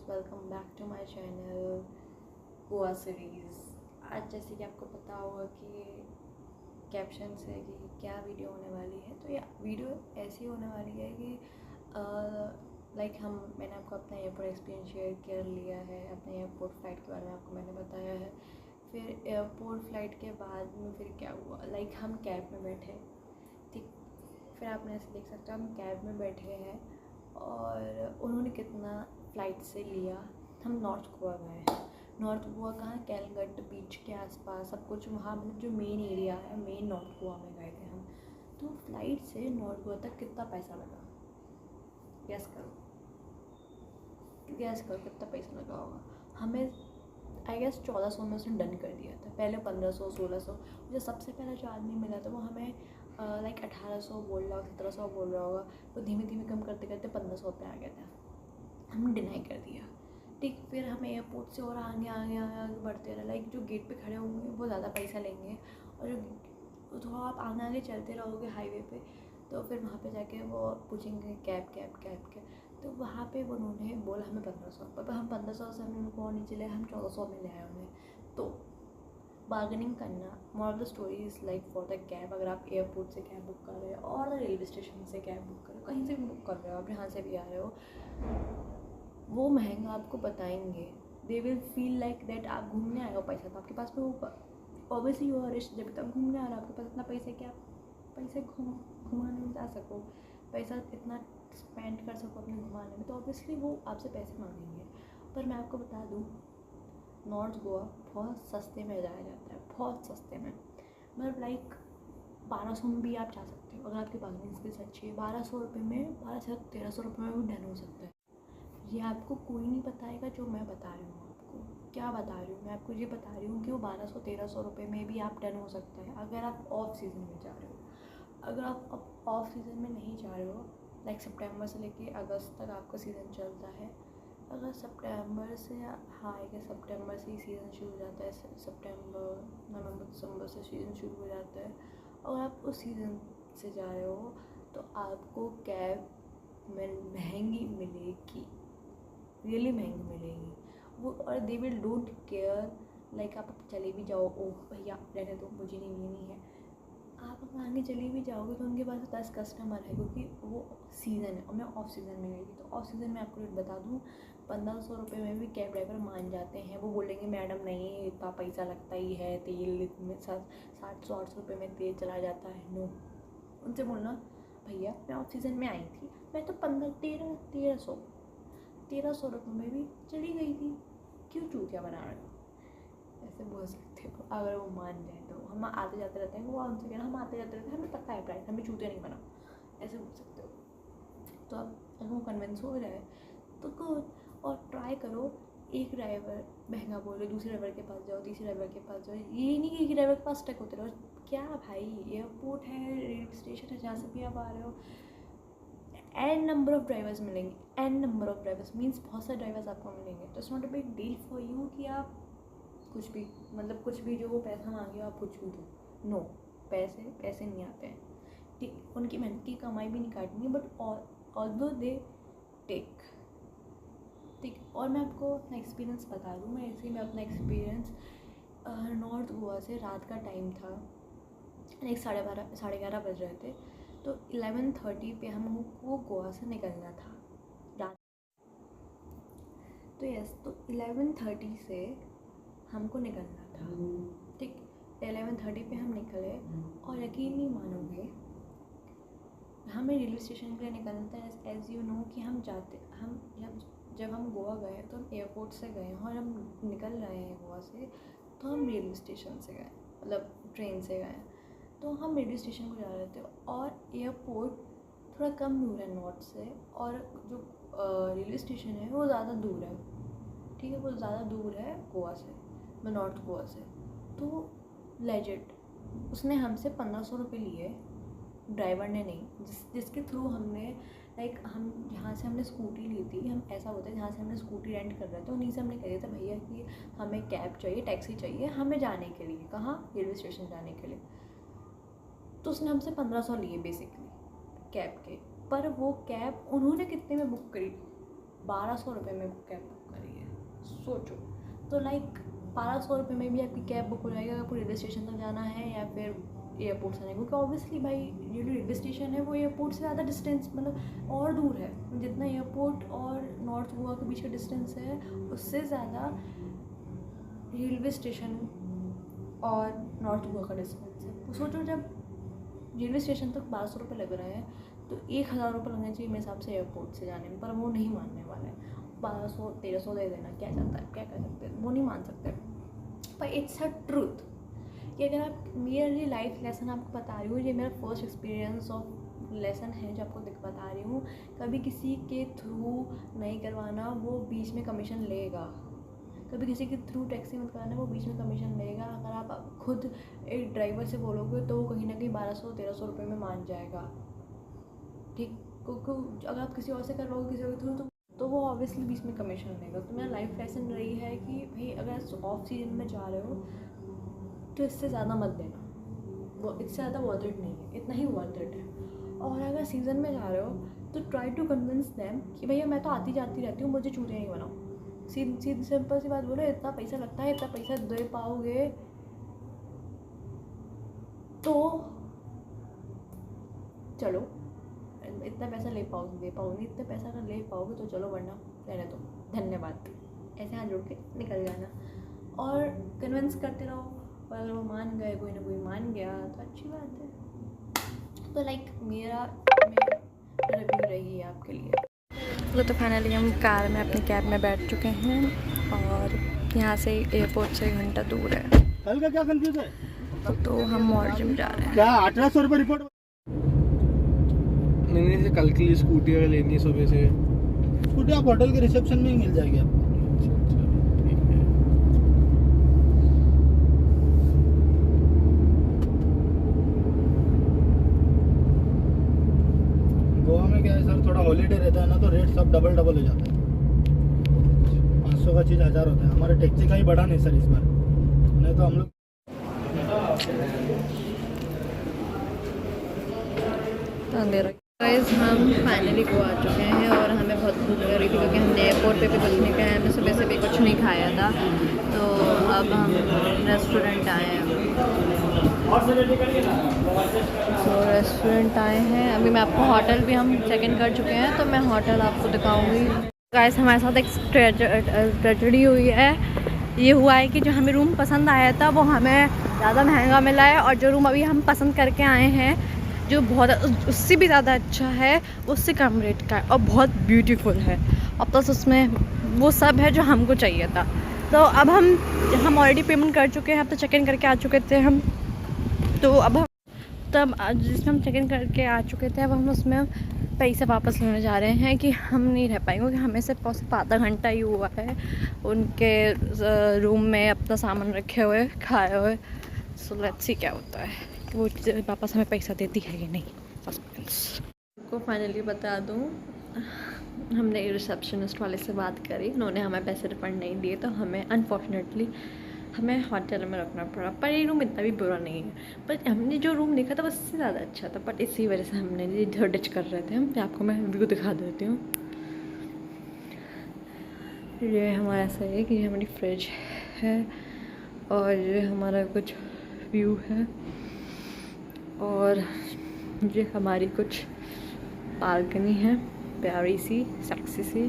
Welcome back to my channel Goa series. आज जैसे कि आपको पता होगा कि कैप्शन से कि क्या वीडियो होने वाली है, तो ये वीडियो ऐसी होने वाली है कि मैंने आपको अपना एयरपोर्ट एक्सपीरियंस शेयर कर लिया है। अपने एयरपोर्ट फ़्लाइट के बारे में आपको मैंने बताया है। फिर एयरपोर्ट फ़्लाइट के बाद में फिर क्या हुआ, हम कैब में बैठे, ठीक। फिर आपने ऐसे देख सकते हो हम कैब में बैठे हैं और उन्होंने कितना फ़्लाइट से लिया। हम नॉर्थ गोवा गए। नॉर्थ गोवा कहाँ, कैलगट बीच के आसपास सब कुछ, वहाँ मतलब जो मेन एरिया है, मेन नॉर्थ गोवा में गए थे हम। तो फ़्लाइट से नॉर्थ गोवा तक कितना पैसा लगा, गैस करो कितना पैसा लगा होगा। हमें आई गेस 1400 में उसने डन कर दिया था। पहले 1500 1600, मुझे सबसे पहले जो आदमी मिला था वो हमें 1800 बोल रहा होगा, 1700 बोल रहा होगा। वो धीमे धीमे कम करते करते 1500 पे आ गया था। हमने डिनाई कर दिया, ठीक। फिर हम एयरपोर्ट से और आगे बढ़ते रहे। जो गेट पे खड़े होंगे वो ज़्यादा पैसा लेंगे, और जो थोड़ा आप आगे चलते रहोगे हाईवे पे, तो फिर वहाँ पे जाके वो पूछेंगे कैब। तो वहाँ पे उन्होंने बोला हमें 1500, पर हम 1500 से हमने उनको और नीचे ले, हम 1400 में ले आए उन्हें। तो बार्गेनिंग करना, moral of the story is for the cab. अगर आप एयरपोर्ट से कैब बुक कर रहे हो और रेलवे स्टेशन से कैब बुक कर रहे हो, कहीं से भी बुक कर रहे हो, आप यहाँ से भी आ रहे हो, वो महंगा आपको बताएंगे। They will feel like that आप घूमने आए हो, पैसा तो आपके पास में होगा। ऑब्वियसली यू आर रिच, जब तक घूमने आ रहा है आपके पास इतना पैसा है कि आप पैसे घुमाने में जा सको, पैसा इतना स्पेंड कर सको अपने घुमाने में, तो ऑब्वियसली वो आपसे पैसे मांगेंगे। पर मैं आपको बता दूँ, नॉर्थ गोवा बहुत सस्ते में जाया जाता है, बहुत सस्ते में। मतलब 1200 में भी आप जा सकते हो अगर आपकी बार्गेनिंग स्किल्स अच्छी है। 1200 रुपये में, 1200 से 1300 रुपये में भी डन हो सकता है। ये आपको कोई नहीं बताएगा जो मैं बता रही हूँ। आपको क्या बता रही हूँ मैं, आपको ये बता रही हूँ कि वो 1200-1300 रुपये में भी आप डन हो सकता है अगर आप ऑफ सीज़न में जा रहे हो। अगर आप ऑफ सीज़न में नहीं जा रहे हो, सितंबर से लेके अगस्त तक आपका सीज़न चलता है। अगर सितंबर से, हाँ आएगा, सितंबर से ही सीज़न शुरू हो जाता है। सितंबर नवंबर दिसंबर से सीज़न शुरू हो जाता है। और आप उस सीज़न से जा रहे हो तो आपको कैब महंगी मिलेगी, रियली महंगी मिलेगी वो। और दे विल डोंट केयर, आप चले भी जाओ, ओह भैया रहने दो, मुझे नहीं लेनी है। आप आगे चले भी जाओगे तो उनके पास 10 कस्टमर है, क्योंकि वो सीज़न है। और मैं ऑफ सीज़न में गई थी, तो ऑफ सीज़न में आपको रेट बता दूँ, 1500 रुपये में भी कैब ड्राइवर मान जाते हैं। वो बोलेंगे मैडम नहीं, इतना पैसा लगता ही है, तेल में 700-800 रुपये में तेल चला जाता है। नो, उनसे बोलना भैया मैं ऑफ सीज़न में आई थी, मैं तो 1300 रुपये में भी चली गई थी, क्यों चूतिया बना रहे हो, ऐसे बोल सकते हो। अगर वो मान जाए तो हम आते जाते रहते हैं, वो उनसे कहना हम आते जाते रहते हैं, हमें पता है प्राइस, हमें चूतिया नहीं बना, ऐसे बोल सकते हो। तो अब अगर वो कन्विंस हो जाए तो गुड, और ट्राई करो। एक ड्राइवर महंगा बोल रहे, दूसरे ड्राइवर के पास जाओ, तीसरे ड्राइवर के पास जाओ। ये नहीं कि एक ड्राइवर के पास स्टक होते रहो। क्या भाई, एयरपोर्ट है, रेलवे स्टेशन है, जहाँ से भी आप आ रहे हो, एन नंबर ऑफ़ ड्राइवर्स मिलेंगे। An number of drivers means बहुत सारे ड्राइवर्स आपको मिलेंगे। तो it's not a big deal for you कि आप कुछ भी जो वो पैसा मांगे आप कुछ भी दो। नो, पैसे नहीं आते हैं, ठीक। उनकी मेहनत की कमाई भी नहीं काटनी, बट ऑल्दो दे टेक, ठीक। और मैं आपको अपना एक्सपीरियंस बता दूँ, मैं ऐसे ही मैं अपना एक्सपीरियंस, नॉर्थ गोवा से रात का टाइम था, 11:30 बज रहे थे। तो 11:30 पे हमको गोवा से निकलना था रात। तो यस, तो 11:30 से हमको निकलना था, ठीक। 11:30 पे हम निकले, और यकीन नहीं मानोगे, हमें रेलवे स्टेशन के लिए निकलना था। एज़ यू नो कि हम जब हम गोवा गए तो हम एयरपोर्ट से गए, और हम निकल रहे हैं गोवा से, तो हम रेलवे स्टेशन से गए, ट्रेन से गए। तो हम रेलवे स्टेशन को जा रहे थे, और एयरपोर्ट थोड़ा कम दूर है नॉर्थ से, और जो रेलवे स्टेशन है वो ज़्यादा दूर है, ठीक है। वो ज़्यादा दूर है गोवा से, नॉर्थ गोवा से। तो लेजिट उसने हमसे 1500 रुपये लिए, ड्राइवर ने नहीं, जिसके थ्रू हमने हम जहाँ से हमने स्कूटी ली थी, हम ऐसा होता है जहाँ से हमने स्कूटी रेंट कर रहे थे, उन्हीं से हमने कह दिया था भैया कि हमें कैब चाहिए, टैक्सी चाहिए हमें जाने के लिए, कहाँ, रेलवे स्टेशन जाने के लिए। तो उसने हमसे 1500 लिए बेसिकली कैब के। पर वो कैब उन्होंने कितने में बुक करी, 1200 रुपये में कैब बुक करी है, सोचो। तो लाइक 1200 रुपये में भी आपकी कैब बुक हो जाएगी अगर आपको रेलवे स्टेशन तक जाना है या फिर एयरपोर्ट से, क्योंकि ऑब्वियसली भाई ये जो रेलवे स्टेशन है वो एयरपोर्ट से ज़्यादा डिस्टेंस मतलब और दूर है। जितना एयरपोर्ट और नॉर्थ गोवा के बीच का डिस्टेंस है उससे ज़्यादा रेलवे स्टेशन और नॉर्थ गोवा का डिस्टेंस है। तो सोचो जब रेलवे स्टेशन तक 1200 रुपये लग रहे हैं तो 1000 रुपये लगने चाहिए मेरे हिसाब से एयरपोर्ट से जाने में, पर वो नहीं मानने वाले हैं। 1200-1300 दे देना क्या जाता है, क्या कर सकते हैं, वो नहीं मान सकते। पर इट्स अ ट्रूथ कि अगर आप मेरे लाइफ लेसन आपको बता रही हूँ, ये मेरा फर्स्ट एक्सपीरियंस ऑफ लेसन है जो आपको बता रही हूँ, कभी किसी के थ्रू नहीं करवाना, वो बीच में कमीशन लेगा। कभी किसी के थ्रू टैक्सी मत कराना, वो बीच में कमीशन लेगा। अगर आप खुद एक ड्राइवर से बोलोगे तो वो कहीं ना कहीं 1200-1300 रुपये में मान जाएगा, ठीक। क्योंकि अगर आप किसी और से करवाओगे किसी और के थ्रू तो वो ऑब्वियसली बीच में कमीशन लेगा। तो मेरा लाइफ लेसन रही है कि भाई अगर ऑफ सीजन में जा रहे हो तो इससे ज़्यादा मत देना, वो इससे ज़्यादा वर्थ इट नहीं है, इतना ही वर्थ इट है। और अगर सीज़न में जा रहे हो तो ट्राई टू कन्विंस देम कि भैया मैं तो आती जाती रहती हूँ, मुझे चूतिया नहीं बनाओ। सीधी सिंपल सी बात बोलो, इतना पैसा लगता है, इतना पैसा दे पाओगे तो चलो, इतना पैसा दे पाओगे, इतना पैसा अगर ले पाओगे तो चलो, वरना रहने दो, धन्यवाद, ऐसे हाथ जोड़ के निकल जाना। और कन्विंस करते रहो, और अगर वो मान गए, कोई ना कोई मान गया तो अच्छी बात है। तो लाइक मेरा रिव्यू रही है आपके लिए। तो फाइनली हम कार में अपनी कैब में बैठ चुके हैं और यहाँ से एयरपोर्ट से 1 घंटा दूर है। कल का क्या कंफ्यूज है? तो हम मॉर्जिम जा रहे हैं। क्या 1800 रुपये रिपोर्ट? मैंने से कल के लिए स्कूटी अगर लेनी है सुबह से, स्कूटी आप होटल के रिसेप्शन में ही मिल जाएगी आपको। गोवा में क्या है सर, थोड़ा हॉलीडे रहता है ना तो रेट सब डबल हो जाता है। 500 का चीज़ 1000 होता है। हमारे टैक्सी का ही बढ़ा नहीं सर इस बार, नहीं तो हम लोग गाइस हम फाइनली गोवा आ चुके हैं और हमें बहुत भूख लग रही थी क्योंकि हमने एयरपोर्ट पे भी कुछ नहीं खाया, हमने सुबह से भी कुछ नहीं खाया था। तो अब हम रेस्टोरेंट आए हैं। तो रेस्टोरेंट आए हैं, अभी मैं आपको होटल भी हम चेक इन कर चुके हैं तो मैं होटल आपको दिखाऊंगी। गाइस हमारे साथ एक ट्रेजेडी हुई है। ये हुआ है कि जो हमें रूम पसंद आया था वो हमें ज़्यादा महंगा मिला है, और जो रूम अभी हम पसंद करके आए हैं जो बहुत उससे भी ज़्यादा अच्छा है, उससे कम रेट का है और बहुत ब्यूटीफुल है, और प्लस उसमें वो सब है जो हमको चाहिए था। तो अब हम ऑलरेडी पेमेंट कर चुके हैं, अब तो चेक इन करके आ चुके थे हम। तो अब तब जिसमें हम चेक इन करके आ चुके थे अब हम उसमें पैसे वापस लेने जा रहे हैं कि हम नहीं रह पाएंगे, क्योंकि हमें सिर्फ आधा घंटा ही हुआ है उनके रूम में अपना सामान रखे हुए खाए हुए। सो लेट्स सी क्या होता है, वो वापस हमें पैसा देती है कि नहीं। सस्पेंस को फाइनली बता दूँ, हमने रिसेप्शनिस्ट वाले से बात करी, उन्होंने हमें पैसे रिफंड नहीं दिए, तो हमें अनफॉर्चुनेटली हमें होटल में रखना पड़ा। पर ये रूम इतना भी बुरा नहीं है, पर हमने जो रूम देखा था वो इससे ज़्यादा अच्छा था, बट इसी वजह से हमने इधर डिच कर रहे थे। हम आपको मैं व्यू दिखा देती हूँ। ये हमारा ऐसा है कि ये हमारी फ्रिज है और ये हमारा कुछ व्यू है, और ये हमारी कुछ बालकनी है प्यारी सी सेक्सी सी।